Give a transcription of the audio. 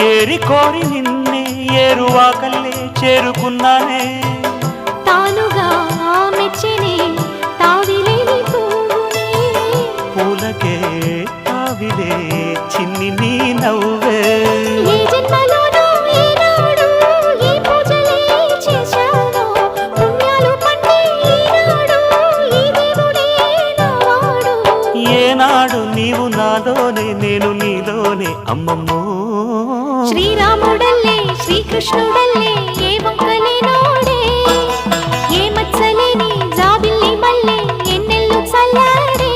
ఏరి కోరి నిన్నే ఏరువాకల్లే చేరుకున్నానే తానుగా మెచ్చనే తావిలేని పువ్వునే పూలకే తావిలే చిన్ని నీ నవ్వే ఏ జన్మలోనో ఈనాడు ఈ పూజలే చేశాను పుణ్యాలు పండే ఈనాడు ఈ దేవుడే నావాడు ఏనాడు నీవు నాలోనే నేను నీలోనే అమ్మమ్మో శ్రీరాముడల్లే శ్రీకృష్ణుడల్లే ఏ వంకలే నోడే ఏ మచ్చలేని జాబిల్లి మల్లె ఎన్నెల్లు చల్లాడే